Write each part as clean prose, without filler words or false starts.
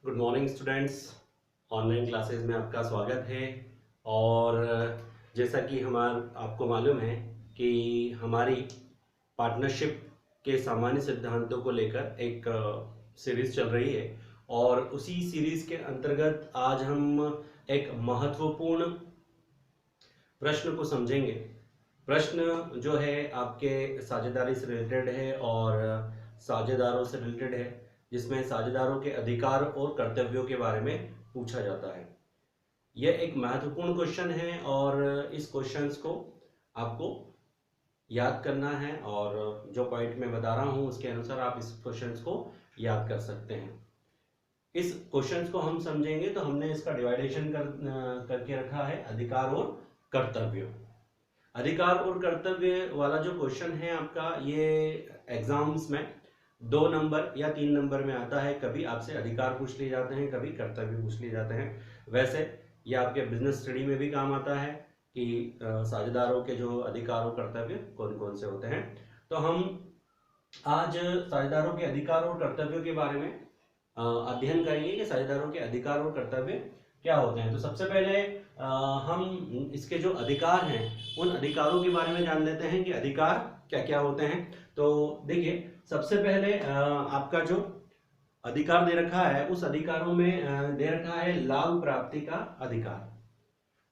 Good morning students. Online classes में आपका स्वागत है। और जैसा कि आपको मालूम है कि हमारी पार्टनरशिप के सामान्य सिद्धांतों को लेकर एक सीरीज चल रही है और उसी सीरीज के अंतर्गत आज हम एक महत्वपूर्ण प्रश्न को समझेंगे। प्रश्न जो है आपके साझेदारी से रिलेटेड है और साझेदारों से रिलेटेड है, जिसमें साझेदारों के अधिकार और कर्तव्यों के बारे में पूछा जाता है। यह एक महत्वपूर्ण क्वेश्चन है और इस क्वेश्चंस को आपको याद करना है और जो पॉइंट मैं बता रहा हूं उसके अनुसार आप इस क्वेश्चंस को याद कर सकते हैं। इस क्वेश्चंस को हम समझेंगे तो हमने इसका डिवाइडेशन करके रखा है अधिकार और कर्तव्य। अधिकार और कर्तव्य वाला जो क्वेश्चन है आपका, ये एग्जाम्स में 2 नंबर या 3 नंबर में आता है। कभी आपसे अधिकार पूछ लिए जाते हैं, कभी कर्तव्य पूछ लिए जाते हैं। वैसे ये आपके बिजनेस स्टडी में भी काम आता है कि साझेदारों के जो अधिकार और कर्तव्य कौन कौन से होते हैं। तो हम आज साझेदारों के अधिकार और कर्तव्यों के बारे में अध्ययन करेंगे कि साझेदारों के अधिकार और कर्तव्य क्या होते हैं। तो सबसे पहले हम इसके जो अधिकार हैं उन अधिकारों के बारे में जान लेते हैं कि अधिकार क्या क्या होते हैं। तो देखिए, सबसे पहले आपका जो अधिकार दे रखा है उस अधिकारों में दे रखा है लाभ प्राप्ति का अधिकार।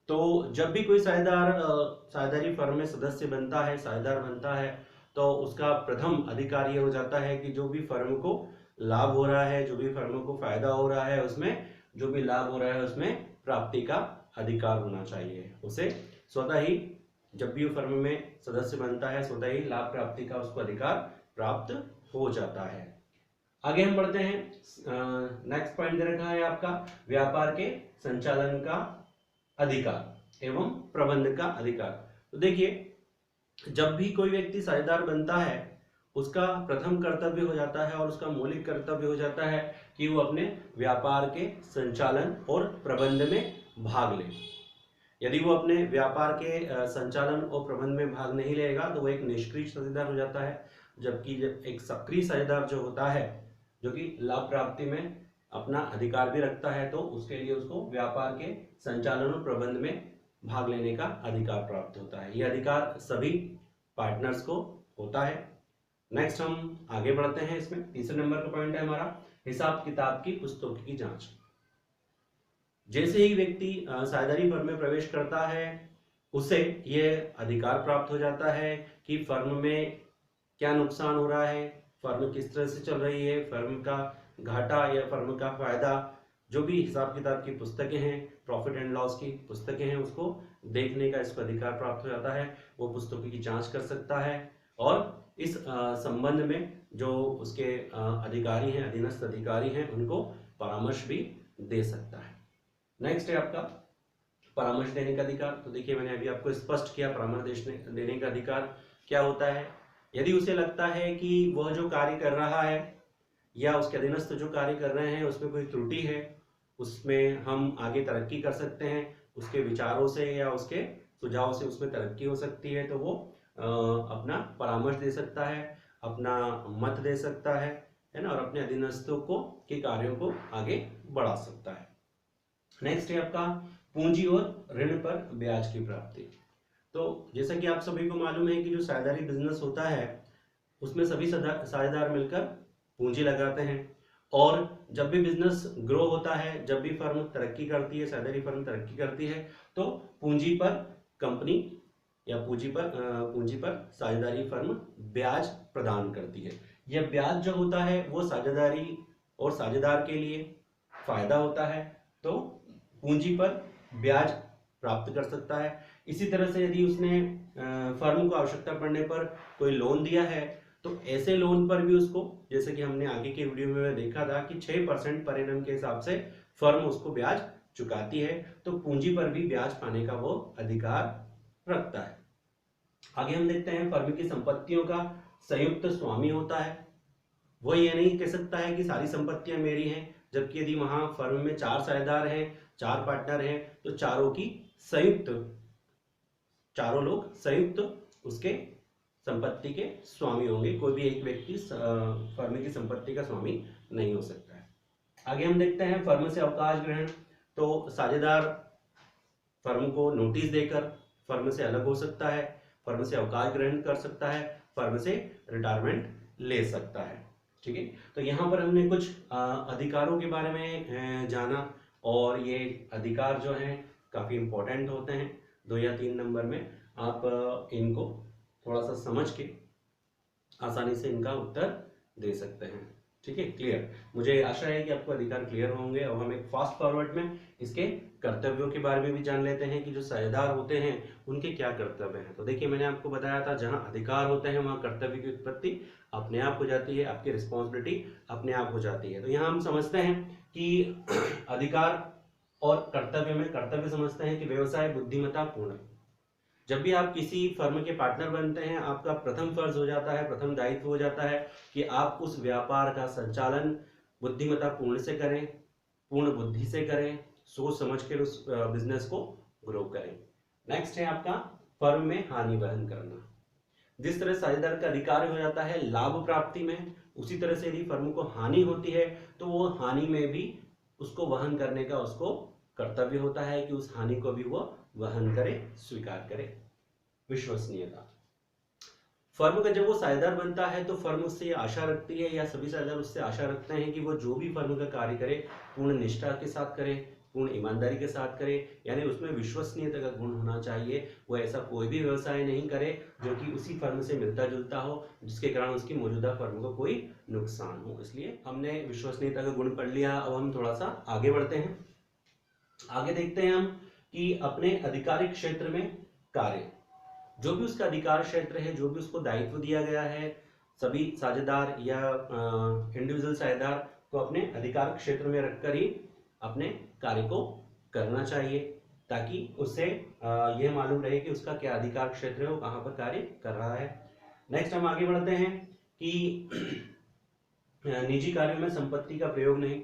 तो जब भी कोई साझेदारी फर्म में सदस्य बनता है, साझेदार बनता है, तो उसका प्रथम अधिकार ये हो जाता है कि जो भी फर्म को लाभ हो रहा है, जो भी फर्म को फायदा हो रहा है, उसमें जो भी लाभ हो रहा है उसमें प्राप्ति का अधिकार होना चाहिए उसे। स्वतः ही जब भी वो फर्म में सदस्य बनता है, स्वतः ही लाभ प्राप्ति का उसको अधिकार प्राप्त हो जाता है। आगे हम बढ़ते हैं। नेक्स्ट पॉइंट दे रखा है आपका व्यापार के संचालन का अधिकार एवं प्रबंध का अधिकार। तो देखिए, जब भी कोई व्यक्ति साझेदार बनता है उसका प्रथम कर्तव्य हो जाता है और उसका मौलिक कर्तव्य हो जाता है कि वो अपने व्यापार के संचालन और प्रबंध में भाग ले। यदि वो अपने व्यापार के संचालन और प्रबंध में भाग नहीं लेगा तो वो एक निष्क्रिय साझेदार हो जाता है। जबकि एक सक्रिय साझेदार जो होता है, जो कि लाभ प्राप्ति में अपना अधिकार भी रखता है, तो उसके लिए उसको व्यापार के संचालन और प्रबंध में भाग लेने का अधिकार प्राप्त होता है। यह अधिकार सभी पार्टनर्स को होता है। नेक्स्ट हम आगे बढ़ते हैं। इसमें तीसरे नंबर का पॉइंट है हमारा हिसाब किताब की पुस्तकों की जांच। जैसे ही व्यक्ति साझेदारी फर्म में प्रवेश करता है उसे यह अधिकार प्राप्त हो जाता है कि फर्म में क्या नुकसान हो रहा है, फर्म किस तरह से चल रही है, फर्म का घाटा या फर्म का फायदा, जो भी हिसाब किताब की पुस्तकें हैं, प्रॉफिट एंड लॉस की पुस्तकें हैं, उसको देखने का इसको अधिकार प्राप्त हो जाता है। वो पुस्तकों की जांच कर सकता है और इस संबंध में जो उसके अधिकारी हैं, अधीनस्थ अधिकारी हैं, उनको परामर्श भी दे सकता है। नेक्स्ट है आपका परामर्श देने का अधिकार। तो देखिए, मैंने अभी आपको स्पष्ट किया परामर्श देने का अधिकार क्या होता है। यदि उसे लगता है कि वह जो कार्य कर रहा है या उसके अधीनस्थ जो कार्य कर रहे हैं उसमें कोई त्रुटि है, उसमें हम आगे तरक्की कर सकते हैं, उसके विचारों से या उसके सुझाव से उसमें तरक्की हो सकती है, तो वो अपना परामर्श दे सकता है, अपना मत दे सकता है ना, और अपने अधीनस्थों को के कार्यों को आगे बढ़ा सकता है। नेक्स्ट है आपका पूंजी और ऋण पर ब्याज की प्राप्ति। तो जैसा कि आप सभी को मालूम है कि जो साझेदारी बिजनेस होता है उसमें सभी साझेदार मिलकर पूंजी लगाते हैं और जब भी बिजनेस ग्रो होता है, जब भी फर्म तरक्की करती है, साझेदारी फर्म तरक्की करती है, तो पूंजी पर कंपनी या पूंजी पर साझेदारी फर्म ब्याज प्रदान करती है। यह ब्याज जो होता है वो साझेदारी और साझेदार के लिए फायदा होता है, तो पूंजी पर ब्याज प्राप्त कर सकता है। इसी तरह से यदि उसने फर्म को आवश्यकता पड़ने पर कोई लोन दिया है तो ऐसे लोन पर भी उसको, जैसे कि हमने आगे के वीडियो में देखा था कि 6% पर एनम के हिसाब से फर्म उसको ब्याज चुकाती है, तो पूंजी पर भी ब्याज पाने का वो अधिकार रखता है। आगे हम देखते हैं फर्म की संपत्तियों का संयुक्त स्वामी होता है। वो ये नहीं कह सकता है कि सारी संपत्तियां मेरी हैं, जबकि यदि वहां फर्म में 4 साझेदार हैं, 4 पार्टनर हैं, तो चारों लोग संयुक्त उसके संपत्ति के स्वामी होंगे। कोई भी एक व्यक्ति फर्म की संपत्ति का स्वामी नहीं हो सकता है। आगे हम देखते हैं फर्म से अवकाश ग्रहण। तो साझेदार फर्म को नोटिस देकर फर्म से अलग हो सकता है, फर्म से अवकाश ग्रहण कर सकता है, फर्म से रिटायरमेंट ले सकता है। ठीक है, तो यहाँ पर हमने कुछ अधिकारों के बारे में जाना, और ये अधिकार जो हैं काफ़ी इम्पोर्टेंट होते हैं। 2 या 3 नंबर में आप इनको थोड़ा सा समझ के आसानी से इनका उत्तर दे सकते हैं। ठीक है, क्लियर। मुझे आशा है कि आपको अधिकार क्लियर होंगे। और हम एक फास्ट फॉरवर्ड में इसके कर्तव्यों के बारे में भी जान लेते हैं कि जो साझेदार होते हैं उनके क्या कर्तव्य हैं। तो देखिए, मैंने आपको बताया था जहां अधिकार होते हैं वहां कर्तव्य की उत्पत्ति अपने आप हो जाती है, आपकी रिस्पॉन्सिबिलिटी अपने आप हो जाती है। तो यहाँ हम समझते हैं कि अधिकार और कर्तव्य में कर्तव्य समझते हैं कि व्यवसाय बुद्धिमत्ता पूर्ण। जब भी आप किसी फर्म के पार्टनर बनते हैं, आपका प्रथम फर्ज हो जाता है, प्रथम दायित्व हो जाता है कि आप उस व्यापार का संचालन बुद्धिमत्ता पूर्ण से करें, पूर्ण बुद्धि से करें, सोच समझ कर उस बिजनेस को ग्रो करें। नेक्स्ट है आपका फर्म में हानि वहन करना। जिस तरह साझेदार का अधिकार हो जाता है लाभ प्राप्ति में, उसी तरह से यदि फर्म को हानि होती है तो वो हानि में भी उसको वहन करने का उसको कर्तव्य होता है कि उस हानि को भी वो वहन करे, स्वीकार करे। विश्वसनीयता। फर्म का जब वो साझेदार बनता है तो फर्म उससे ये आशा रखती है, या सभी साझेदार उससे आशा रखते हैं कि वो जो भी फर्म का कार्य करे पूर्ण निष्ठा के साथ करे, पूर्ण ईमानदारी के साथ करे, यानी उसमें विश्वसनीयता का गुण होना चाहिए। वो ऐसा कोई भी व्यवसाय नहीं करे जो कि उसी फर्म से मिलता जुलता हो, जिसके कारण उसकी मौजूदा फर्म को कोई नुकसान हो। इसलिए हमने विश्वसनीयता का गुण पढ़ लिया। अब हम थोड़ा सा आगे बढ़ते हैं। आगे देखते हैं हम कि अपने आधिकारिक क्षेत्र में कार्य, जो भी उसका अधिकार क्षेत्र है, जो भी उसको दायित्व दिया गया है, सभी साझेदार या इंडिविजुअल साझेदार को अपने अधिकार क्षेत्र में रखकर ही अपने कार्य को करना चाहिए, ताकि उससे यह मालूम रहे कि उसका क्या अधिकार क्षेत्र है, वो कहाँ पर कार्य कर रहा है। नेक्स्ट हम आगे बढ़ते हैं कि निजी कार्यों में संपत्ति का प्रयोग नहीं।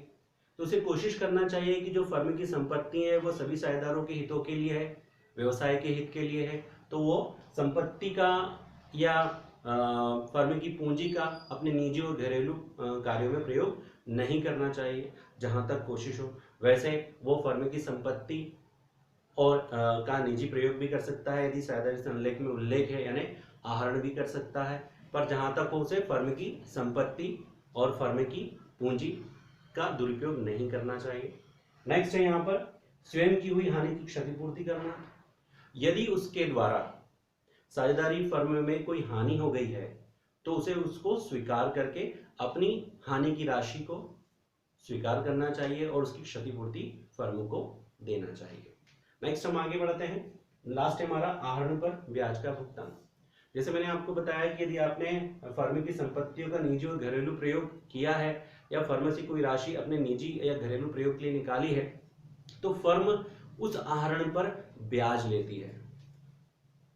तो उसे कोशिश करना चाहिए कि जो फर्म की संपत्ति है वो सभी साझेदारों के हितों के लिए है, व्यवसाय के हित के लिए है। तो वो संपत्ति का या फर्म की पूंजी का अपने निजी और घरेलू कार्यों में प्रयोग नहीं करना चाहिए, जहां तक कोशिश हो। वैसे वो फर्म की संपत्ति और का निजी प्रयोग भी कर सकता है यदि साझेदारी संलेख में उल्लेख है, यानी आहरण भी कर सकता है, पर जहां तक हो उसे फर्म की संपत्ति और फर्म की पूंजी का दुरुपयोग नहीं करना चाहिए। नेक्स्ट है यहाँ पर स्वयं की हुई हानि की क्षतिपूर्ति करना। यदि उसके द्वारा साझेदारी फर्म में कोई हानि हो गई है तो उसे उसको स्वीकार करके अपनी हानि की राशि को स्वीकार करना चाहिए और उसकी क्षतिपूर्ति फर्म को देना चाहिए। नेक्स्ट हम आगे बढ़ते हैं। लास्ट है हमारा आहरण पर ब्याज का भुगतान। जैसे मैंने आपको बताया कि यदि आपने फर्म की संपत्तियों का निजी और घरेलू प्रयोग किया है, या फर्म से कोई राशि अपने निजी या घरेलू प्रयोग के लिए निकाली है, तो फर्म उस आहरण पर ब्याज लेती है।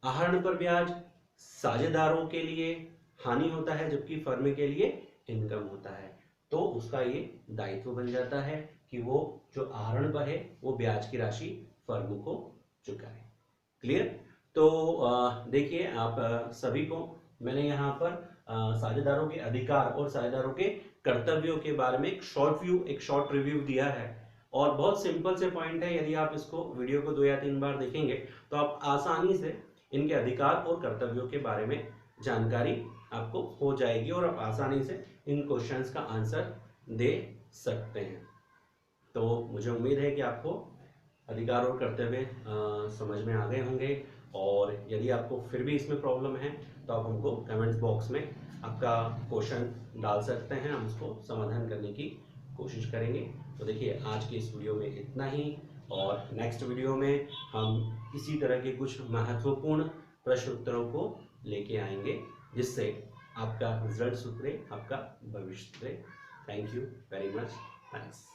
आहरण पर ब्याज साझेदारों के लिए हानि होता है, जबकि फर्म के लिए इनकम होता है। तो उसका ये दायित्व बन जाता है कि वो जो आहरण पर है वो ब्याज की राशि फर्म को चुकाए। क्लियर। तो देखिए, आप सभी को मैंने यहाँ पर साझेदारों के अधिकार और साझेदारों के कर्तव्यों के बारे में एक शॉर्ट रिव्यू दिया है, और बहुत सिंपल से पॉइंट है। यदि आप इसको वीडियो को 2 या 3 बार देखेंगे तो आप आसानी से इनके अधिकार और कर्तव्यों के बारे में जानकारी आपको हो जाएगी, और आप आसानी से इन क्वेश्चंस का आंसर दे सकते हैं। तो मुझे उम्मीद है कि आपको अधिकार और कर्तव्य समझ में आ गए होंगे, और यदि आपको फिर भी इसमें प्रॉब्लम है तो आप हमको कमेंट्स बॉक्स में आपका क्वेश्चन डाल सकते हैं, हम उसको समाधान करने की कोशिश करेंगे। तो देखिए, आज की इस वीडियो में इतना ही, और नेक्स्ट वीडियो में हम इसी तरह के कुछ महत्वपूर्ण प्रश्न उत्तरों को लेके आएंगे, जिससे आपका रिजल्ट सुधरे, आपका भविष्य सुधरे। Thank you very much. Thanks.